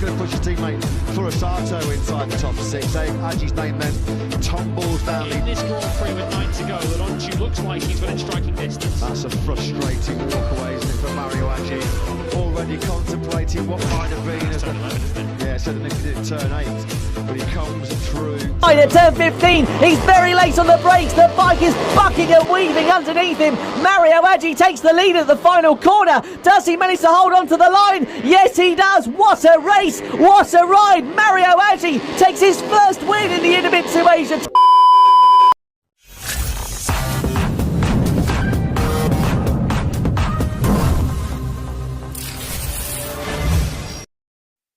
That's going to push his teammate Furusato inside the top six. Aji's name then tumbles down. In this Grand Prix with 9 to go, Menuju looks like he's within striking distance. That's a frustrating walkaway, isn't it, for Mario Aji? Already contemplating what might have been as the... Yeah, so the Nicky did turn 8, but he comes through. Right at turn 15, he's very late on the brakes. The bike is bucking and weaving underneath him. Mario Aji takes the lead at the final corner. Does he manage to hold on to the line? Yes, he does. What a race! What a ride! Mario Aji takes his first win in the Idemitsu Asia.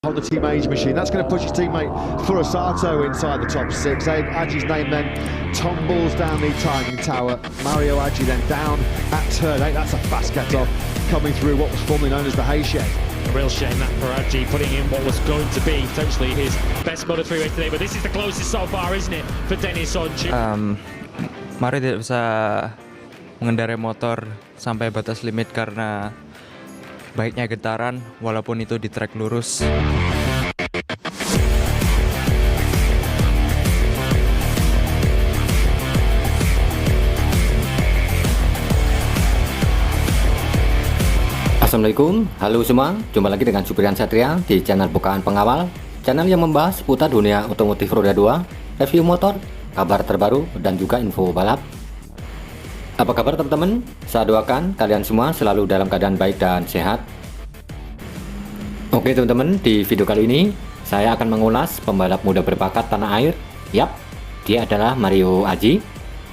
On the Team Age machine, that's going to push his teammate Furusato inside the top six. Aji's name then tumbles down the timing tower. Mario Aji then down at turn 8. That's a fast get off coming through what was formerly known as the hay shed. A real shame that for Aji, putting in what was going to be potentially his best Moto 3 race today, but this is the closest so far, isn't it, for Dennis Onju? Mario tidak bisa mengendarai motor sampai batas limit karena baiknya getaran walaupun itu di trek lurus. Assalamualaikum, halo semua, jumpa lagi dengan Cibiran Satria di channel Bukaan Pengawal, channel yang membahas seputar dunia otomotif roda 2, review motor, kabar terbaru, dan juga info balap. Apa kabar teman-teman? Saya doakan kalian semua selalu dalam keadaan baik dan sehat. Oke teman-teman, di video kali ini saya akan mengulas pembalap muda berbakat tanah air. Yap, dia adalah Mario Aji,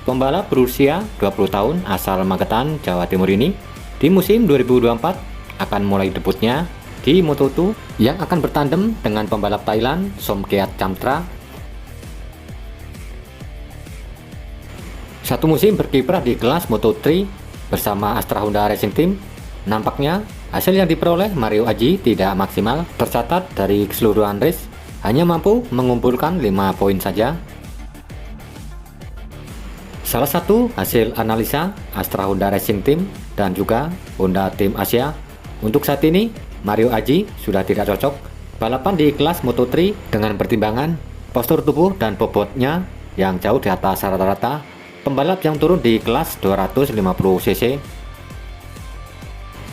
pembalap berusia 20 tahun asal Magetan, Jawa Timur ini. Di musim 2024 akan mulai debutnya di Moto2 yang akan bertandem dengan pembalap Thailand Somkiat Chamtra. Satu musim berkiprah di kelas Moto3 bersama Astra Honda Racing Team. Nampaknya hasil yang diperoleh Mario Aji tidak maksimal. Tercatat dari keseluruhan race hanya mampu mengumpulkan 5 poin saja. Salah satu hasil analisa Astra Honda Racing Team dan juga Honda Team Asia, untuk saat ini Mario Aji sudah tidak cocok balapan di kelas Moto3 dengan pertimbangan postur tubuh dan bobotnya yang jauh di atas rata-rata pembalap yang turun di kelas 250 cc.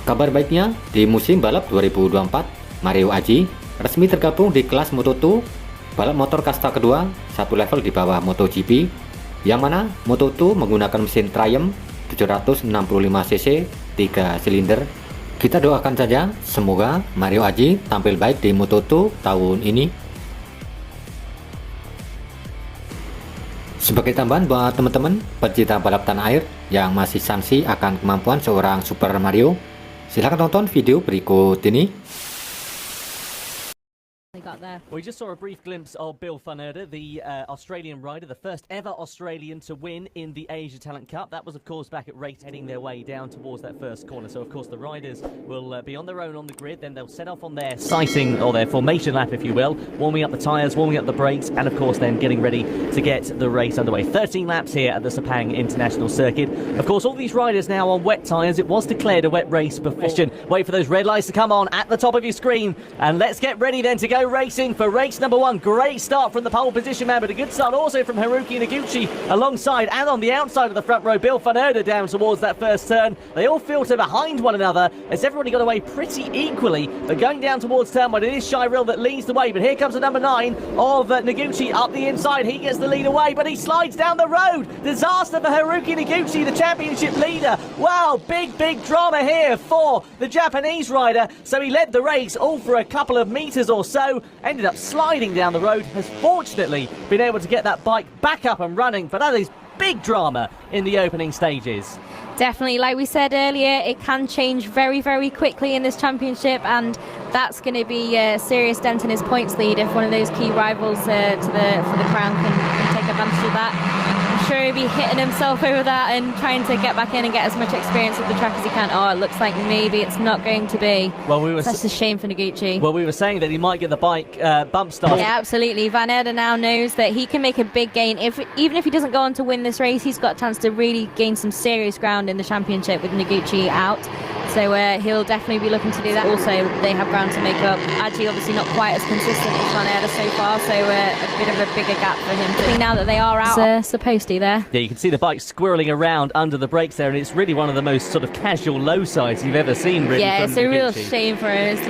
Kabar baiknya, di musim balap 2024 Mario Aji resmi tergabung di kelas Moto2, balap motor kasta kedua, satu level di bawah MotoGP, yang mana Moto2 menggunakan mesin Triumph 765 cc 3 silinder. Kita doakan saja semoga Mario Aji tampil baik di Moto2 tahun ini. Sebagai tambahan buat teman-teman pecinta balap tanah air yang masih sangsi akan kemampuan seorang Super Mario, silahkan tonton video berikut ini. We just saw a brief glimpse of Bill van Erden, the Australian rider, the first ever Australian to win in the Asia Talent Cup. That was, of course, back at race, heading their way down towards that first corner. So, of course, the riders will be on their own on the grid. Then they'll set off on their sighting or their formation lap, if you will, warming up the tyres, warming up the brakes, and, of course, then getting ready to get the race underway. 13 laps here at the Sepang International Circuit. Of course, all these riders now on wet tyres. It was declared a wet race before. Wait for those red lights to come on at the top of your screen, and let's get ready then to go racing for race number 1. Great start from the pole position man, but a good start also from Haruki Noguchi alongside and on the outside of the front row. Bill van Erden down towards that first turn. They all filter behind one another as everybody got away pretty equally, but going down towards turn 1, it is Shirel that leads the way, but here comes the number 9 of Noguchi up the inside. He gets the lead away, but he slides down the road. Disaster for Haruki Noguchi, the championship leader. Wow, big drama here for the Japanese rider. So he led the race all for a couple of meters or so, ended up sliding down the road, has fortunately been able to get that bike back up and running, but that is big drama in the opening stages. Definitely, like we said earlier, it can change very quickly in this championship, and that's going to be a serious dent in his points lead if one of those key rivals for the crown can take advantage of that. I'm sure he'll be hitting himself over that and trying to get back in and get as much experience with the track as he can. Oh, it looks like maybe it's not going to be. Well, that's a shame for Noguchi. Well, we were saying that he might get the bike bump start. Yeah, absolutely. Van Erden now knows that he can make a big gain. Even if he doesn't go on to win this race, he's got a chance to really gain some serious ground in the championship with Noguchi out. So he'll definitely be looking to do that. Also, they have ground to make up. Adji obviously not quite as consistent as Van Erda so far, so a bit of a bigger gap for him. I think now that they are out, supposed to there. Yeah, you can see the bike squirreling around under the brakes there, and it's really one of the most sort of casual low sides you've ever seen, really. Yeah, from it's a real Noguchi. shame for him. It's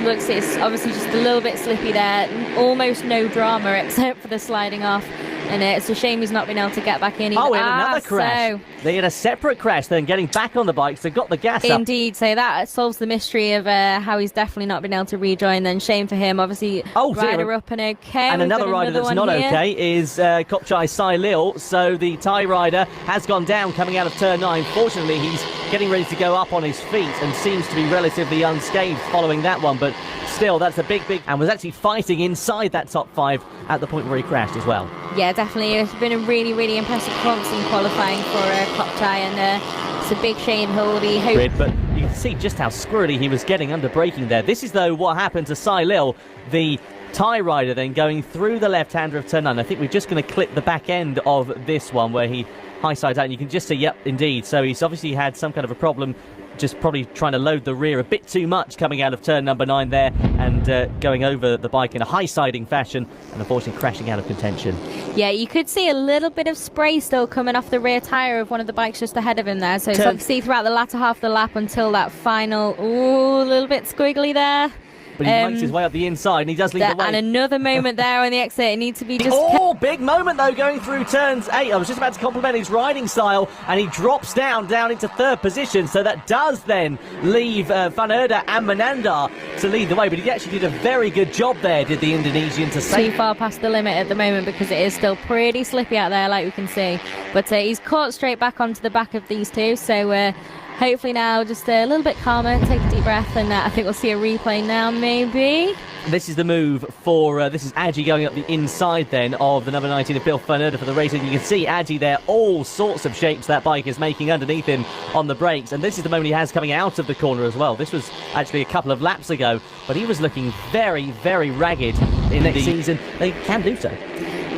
obviously just a little bit slippy there. Almost no drama except for the sliding off. And it's a shame he's not been able to get back in. Oh, we had another crash. So they had a separate crash, then getting back on the bikes. They got the gas up. indeed, so that solves the mystery of how he's definitely not been able to rejoin. Then shame for him. Obviously, rider up and okay. And We've another got rider that's one not here. okay is Kopchai Sai Lil. So the Thai rider has gone down coming out of turn 9. Fortunately, he's getting ready to go up on his feet and seems to be relatively unscathed following that one. But still, that's a big, and was actually fighting inside that top 5 at the point where he crashed as well. Yeah, definitely. It's been a really, really impressive performance in qualifying for Kopchai, and it's a big shame. He'll be hoping. But you can see just how squirrely he was getting under braking there. This is, though, what happened to Sai Lil, the Thai rider, then going through the left-hander of turn 9. I think we're just going to clip the back end of this one where he high-sides out, and you can just see, yep, indeed. So he's obviously had some kind of a problem, just probably trying to load the rear a bit too much coming out of turn number 9 there, and going over the bike in a high-siding fashion, and unfortunately crashing out of contention. Yeah, you could see a little bit of spray still coming off the rear tyre of one of the bikes just ahead of him there. So you can see throughout the latter half of the lap until that final, a little bit squiggly there. But he makes his way up the inside, and he does lead the way. And another moment there on the exit. It needs to be just... Oh, big moment, though, going through turns 8. I was just about to compliment his riding style, and he drops down into 3rd position. So that does then leave Van Erda and Menandar to lead the way. But he actually did a very good job there, did the Indonesian, to save. Too far past the limit at the moment because it is still pretty slippy out there, like we can see. But he's caught straight back onto the back of these two. So... hopefully now just a little bit calmer, take a deep breath, and I think we'll see a replay now, maybe. This is the move for, this is Adji going up the inside then of the number 19 of Bill Van Erda for the race. And you can see Adji there, all sorts of shapes that bike is making underneath him on the brakes. And this is the moment he has coming out of the corner as well. This was actually a couple of laps ago, but he was looking very, very ragged in next season. They can do so.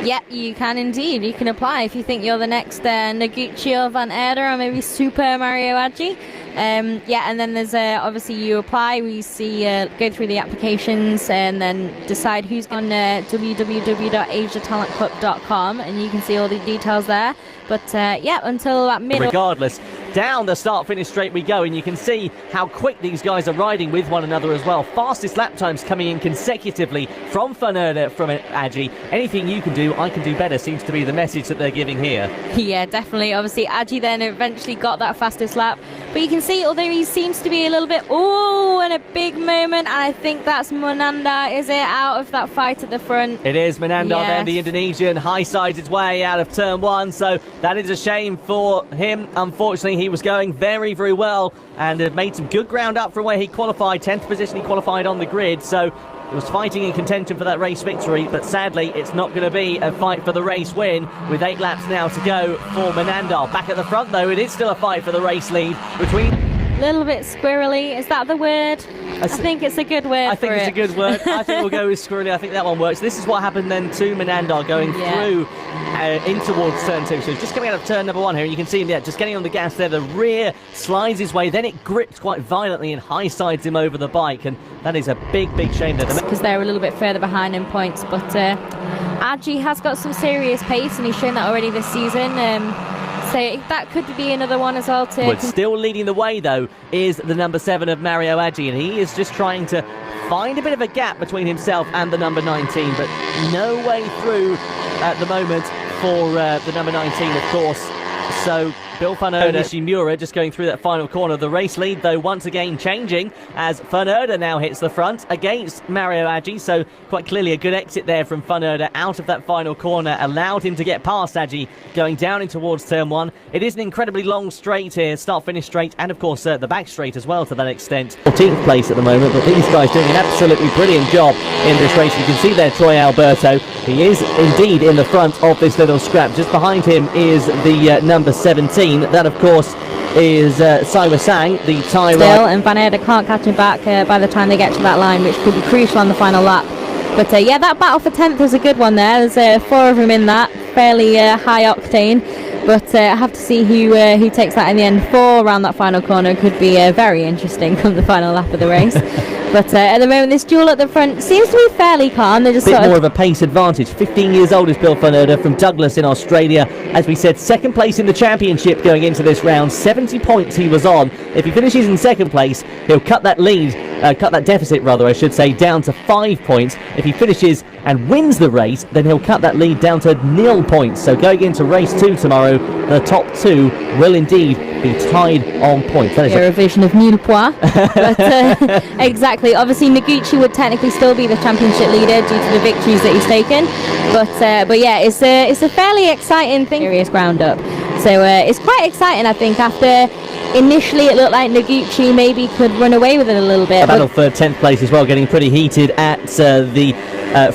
Yeah, you can indeed. You can apply if you think you're the next Noguchi or Van Erda or maybe Super Mario Adji. Yeah, and then there's obviously you apply. We see go through the applications and then decide who's on www.asiatalentcup.com, and you can see all the details there. But yeah, until that middle. Regardless, down the start-finish straight we go, and you can see how quick these guys are riding with one another as well. Fastest lap times coming in consecutively from Van Erda, from Adji. Anything you can do, I can do better, seems to be the message that they're giving here. Yeah, definitely. Obviously, Adji then eventually got that fastest lap. But you can see, although he seems to be a little bit, and a big moment, and I think that's Menandar, is it, out of that fight at the front? It is Menandar Yes. then, the Indonesian, high-sides his way out of turn 1, so that is a shame for him. Unfortunately, he was going very, very well and had made some good ground up from where he qualified. 10th position he qualified on the grid, so he was fighting in contention for that race victory, but sadly it's not going to be a fight for the race win with 8 laps now to go for Menandar. Back at the front though, it is still a fight for the race lead between... Little bit squirrely, is that the word? I think it's a good word. I think it's a good word. I think we'll go with squirrely. I think that one works. This is what happened then to Menandar going through in towards turn 2. So just coming out of turn number 1 here, and you can see him there just getting on the gas there. The rear slides his way, then it grips quite violently and high sides him over the bike, and that is a big, big shame there. Because they're a little bit further behind in points, but Adji has got some serious pace, and he's shown that already this season. So that could be another one as well. But still leading the way, though, is the number 7 of Mario Adji, and he is just trying to find a bit of a gap between himself and the number 19, but no way through at the moment for the number 19, of course. So Bill Van Erda, Nishimura just going through that final corner. The race lead, though, once again changing as Van Erda now hits the front against Mario Adji. So quite clearly a good exit there from Van Erda out of that final corner. Allowed him to get past Adji going down in towards turn 1. It is an incredibly long straight here, start-finish straight, and of course the back straight as well to that extent. 14th place at the moment, but these guys doing an absolutely brilliant job in this race. You can see there Troy Alberto. He is indeed in the front of this little scrap. Just behind him is the number 17. That, of course, is Saiwa Sang, the Thai rider. And Van Erda can't catch him back by the time they get to that line, which could be crucial on the final lap. But yeah, that battle for 10th was a good one there. There's 4 of them in that, fairly high octane. But I have to see who takes that in the end. 4 around that final corner could be very interesting come the final lap of the race. But at the moment, this duel at the front seems to be fairly calm. They're just bit more of a pace advantage. 15 years old is Bill van Erden from Douglas in Australia. As we said, second place in the championship going into this round. 70 points he was on. If he finishes in second place, he'll cut that lead, cut that deficit rather, I should say, down to 5 points. If he finishes and wins the race, then he'll cut that lead down to 0 points. So going into race 2 tomorrow, the top 2 will indeed be tied on points. That is a revision of nul points. But exactly. Obviously, Noguchi would technically still be the championship leader due to the victories that he's taken. But yeah, it's a fairly exciting thing. Serious ground up. So it's quite exciting, I think. After initially it looked like Noguchi maybe could run away with it a little bit. A battle for 10th place as well, getting pretty heated at the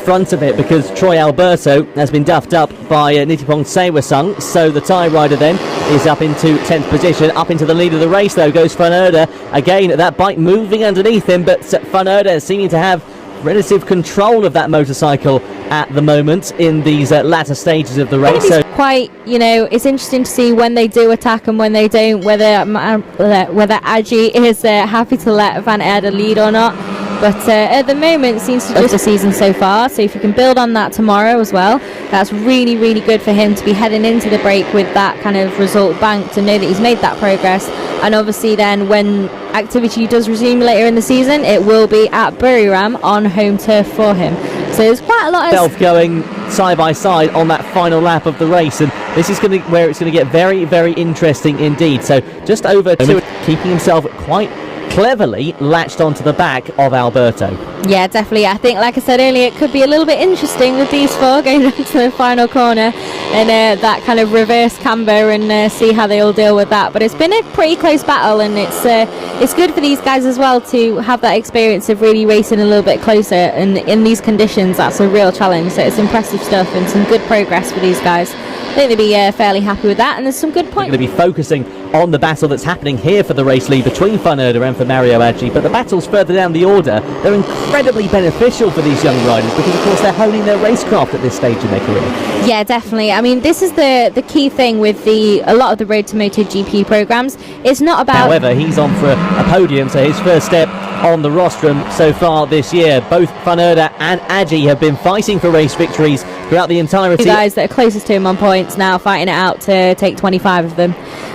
front of it, because Troy Alberto has been duffed up by Nitipong Sewasung. So the Thai rider then is up into 10th position. Up into the lead of the race though goes Van Erden. Again, that bike moving underneath him, but Van Erden seeming to have relative control of that motorcycle at the moment in these latter stages of the race. So quite, it's interesting to see when they do attack and when they don't, whether Aji is happy to let Van Erden lead or not. But at the moment, it seems to just the season so far. So if you can build on that tomorrow as well, that's really, really good for him to be heading into the break with that kind of result bank, to know that he's made that progress. And obviously then when activity does resume later in the season, it will be at Buriram on home turf for him. So there's quite a lot of going side by side on that final lap of the race, and this is where it's going to get very, very interesting indeed. So just over to keeping himself quite cleverly latched onto the back of Alberto. Yeah, definitely. I think, like I said earlier, it could be a little bit interesting with these 4 going down to the final corner and that kind of reverse camber, and see how they all deal with that. But it's been a pretty close battle, and it's good for these guys as well to have that experience of really racing a little bit closer, and in these conditions that's a real challenge. So it's impressive stuff and some good progress for these guys. I think they'll be fairly happy with that, and there's some good points. We're going to be focusing on the battle that's happening here for the race lead between Van Erden and for Mario Aji, but the battles further down the order, they're incredibly beneficial for these young riders, because of course they're honing their racecraft at this stage in their career. Yeah, definitely. I mean, this is the key thing with a lot of the Road to MotoGP programs. It's not about... However, he's on for a podium, so his first step on the rostrum so far this year. Both Van Erden and Aji have been fighting for race victories throughout the entirety. The guys that are closest to him on points now fighting it out to take 25 of them.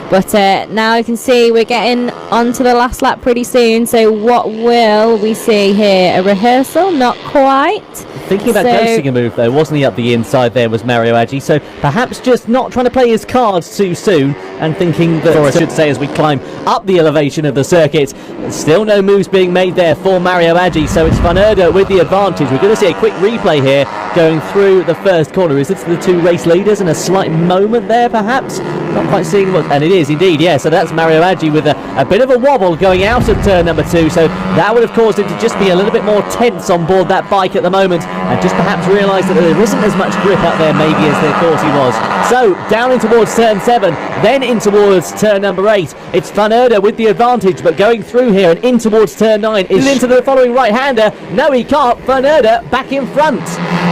But now you can see we're getting onto the last lap pretty soon. So what will we see here? A rehearsal? Not quite. Thinking about ghosting a move though, wasn't he, up the inside there was Mario Aji, so perhaps just not trying to play his cards too soon and thinking that, or I should say, as we climb up the elevation of the circuit, still no moves being made there for Mario Aji, so it's Van Erden with the advantage. We're going to see a quick replay here going through the first corner. Is this the 2 race leaders and a slight moment there perhaps? Not quite seeing what, and it is indeed, yeah, so that's Mario Aji with a bit of a wobble going out of turn number 2, so that would have caused him to just be a little bit more tense on board that bike at the moment, and just perhaps realise that there isn't as much grip up there maybe as they thought he was. So down in towards turn 7, then in towards turn number 8, it's Van Erden with the advantage, but going through here and in towards turn 9 is into the following right-hander. No, he can't. Van Erden back in front.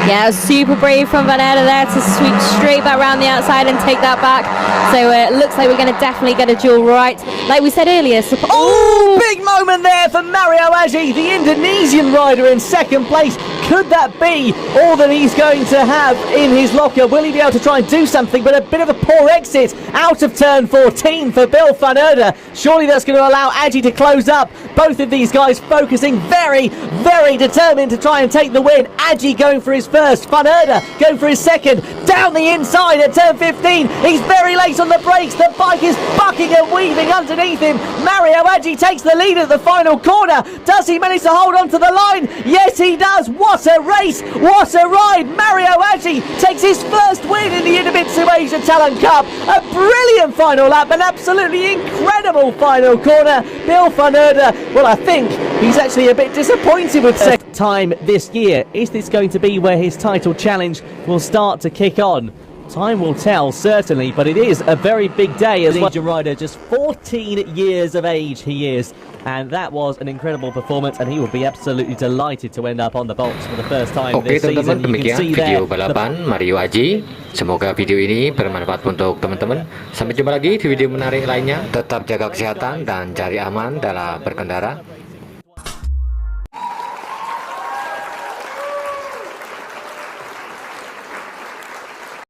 Yeah, super brave from Van Erden there to sweep straight back around the outside and take that back. So it looks like we're going to definitely get a duel right. Like we said earlier. Big moment there for Mario Aji, the Indonesian rider in second place. Could that be all that he's going to have in his locker? Will he be able to try and do something? But a bit of a poor exit out of turn 14 for Bill van Erden. Surely that's going to allow Aji to close up. Both of these guys focusing very, very determined to try and take the win. Aji going for his first, Van Erden going for his second. Down the inside at turn 15. He's very late on the brakes. The bike is bucking and weaving underneath him. Mario Aji takes the lead at the final corner. Does he manage to hold on to the line? Yes, he does. What a race! What a ride! Mario Aji takes his first win in the Idemitsu Asia Talent Cup. A brilliant final lap, an absolutely incredible final corner. Bill van Erden, well, I think he's actually a bit disappointed with second time this year. Is this going to be where his title challenge will start to kick on? Time will tell, certainly, but it is a very big day as well. Legion rider, just 14 years of age he is, and that was an incredible performance, and he will be absolutely delighted to end up on the box for the first time Oke this teman-teman, season. You demikian can see video there balapan Mario Aji. Semoga video ini bermanfaat untuk teman-teman. Sampai jumpa lagi di video menarik lainnya. Tetap jaga kesehatan dan cari aman dalam berkendara.